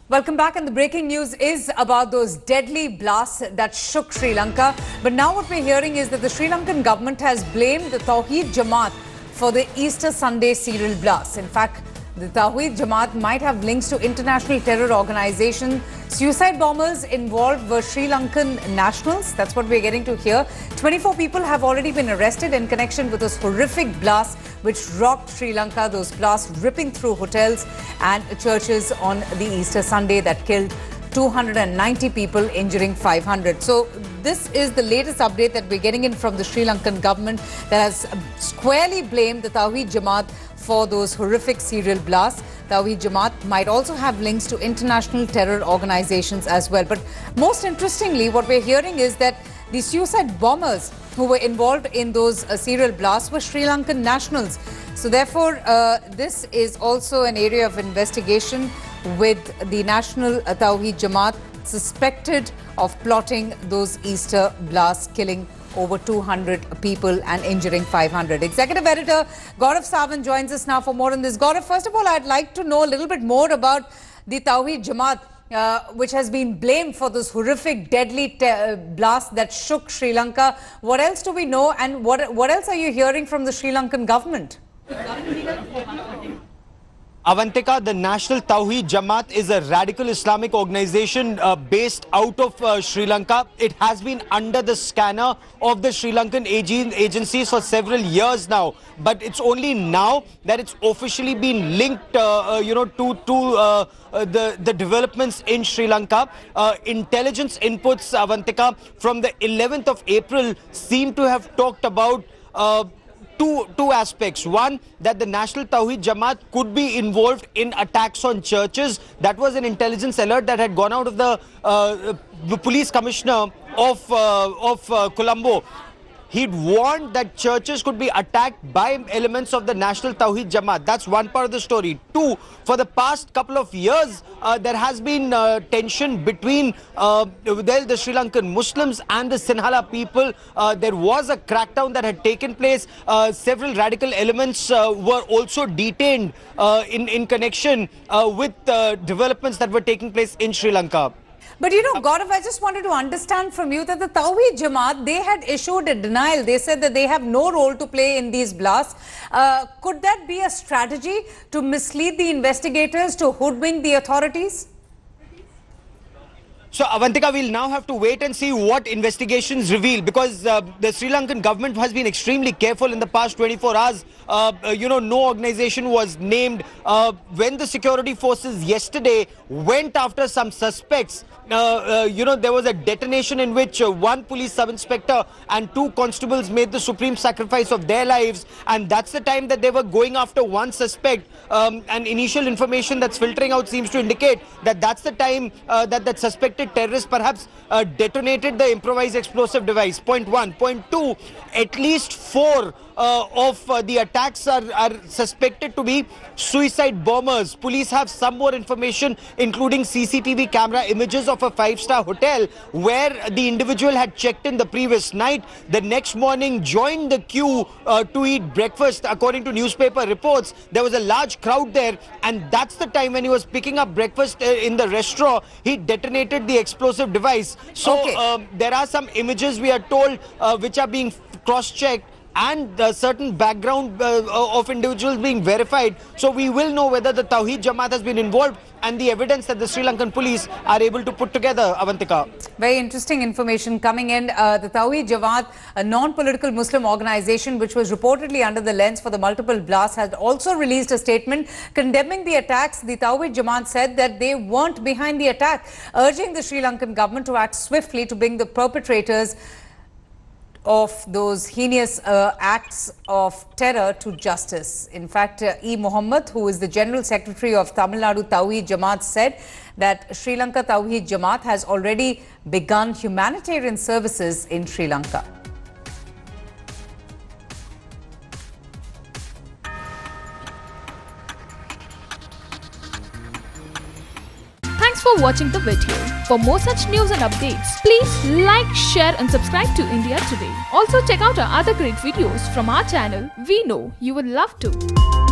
Welcome back, and the breaking news is about those deadly blasts that shook Sri Lanka. But now what we're hearing is that the Sri Lankan government has blamed the Tawheed Jammat for the Easter Sunday serial blasts. In fact, the Tawheed Jammat might have links to international terror organization. Suicide bombers involved were Sri Lankan nationals. That's what we're getting to hear. 24 people have already been arrested in connection with those horrific blasts which rocked Sri Lanka, those blasts ripping through hotels and churches on the Easter Sunday that killed 290 people, injuring 500. So this is the latest update that we're getting in from the Sri Lankan government that has squarely blamed the Tawheed Jammat for those horrific serial blasts. Tawheed Jammat might also have links to international terror organizations as well. But most interestingly, what we're hearing is that the suicide bombers who were involved in those serial blasts were Sri Lankan nationals. So therefore, this is also an area of investigation, with the national Tawheed Jammat suspected of plotting those Easter blasts, killing over 200 people and injuring 500. Executive Editor Govt joins us now for more on this. Govt, first of all, I'd like to know a little bit more about the Tawheed Jammat, which has been blamed for this horrific, deadly blast that shook Sri Lanka. What else do we know, and what else are you hearing from the Sri Lankan government? Avantika, the National Tawheed Jammat is a radical Islamic organization based out of Sri Lanka. It has been under the scanner of the Sri Lankan agencies for several years now. But it's only now that it's officially been linked, to the developments in Sri Lanka. Intelligence inputs, Avantika, from the 11th of April seem to have talked about two aspects. One, that the National Tawheed Jammat could be involved in attacks on churches. That was an intelligence alert that had gone out of the police commissioner of Colombo. He'd warned that churches could be attacked by elements of the National Tawheed Jammat. That's one part of the story. Two, for the past couple of years, there has been tension between the Sri Lankan Muslims and the Sinhala people. There was a crackdown that had taken place. Several radical elements were also detained in connection with developments that were taking place in Sri Lanka. But you know, Gaurav, I just wanted to understand from you that the Tawheed Jammat, they had issued a denial. They said that they have no role to play in these blasts. Could that be a strategy to mislead the investigators, to hoodwink the authorities? So, Avantika, we'll now have to wait and see what investigations reveal, because the Sri Lankan government has been extremely careful in the past 24 hours. No organization was named. When the security forces yesterday went after some suspects, there was a detonation in which one police sub-inspector and two constables made the supreme sacrifice of their lives. And that's the time that they were going after one suspect. And initial information that's filtering out seems to indicate that that's the time that suspected terrorist perhaps detonated the improvised explosive device. Point one. Point two, at least four of the attacks are suspected to be suicide bombers. Police have some more information, including CCTV camera images of a five-star hotel where the individual had checked in the previous night. The next morning joined the queue to eat breakfast. According to newspaper reports, there was a large crowd there, and that's the time when he was picking up breakfast in the restaurant, he detonated the explosive device. So okay, there are some images, we are told, which are being cross-checked, and certain background of individuals being verified. So we will know whether the Tawheed Jammat has been involved, and the evidence that the Sri Lankan police are able to put together, Avantika. Very interesting information coming in. The Tawheed Jammat, a non-political Muslim organization which was reportedly under the lens for the multiple blasts, had also released a statement condemning the attacks. The Tawheed Jammat said that they weren't behind the attack, urging the Sri Lankan government to act swiftly to bring the perpetrators of those heinous acts of terror to justice. In fact, E. Muhammad, who is the General Secretary of Tamil Nadu Tawheed Jammat, said that Sri Lanka Tawheed Jammat has already begun humanitarian services in Sri Lanka. Thanks for watching the video. For more such news and updates, please like, share and subscribe to India Today. Also check out our other great videos from our channel. We know you will love to.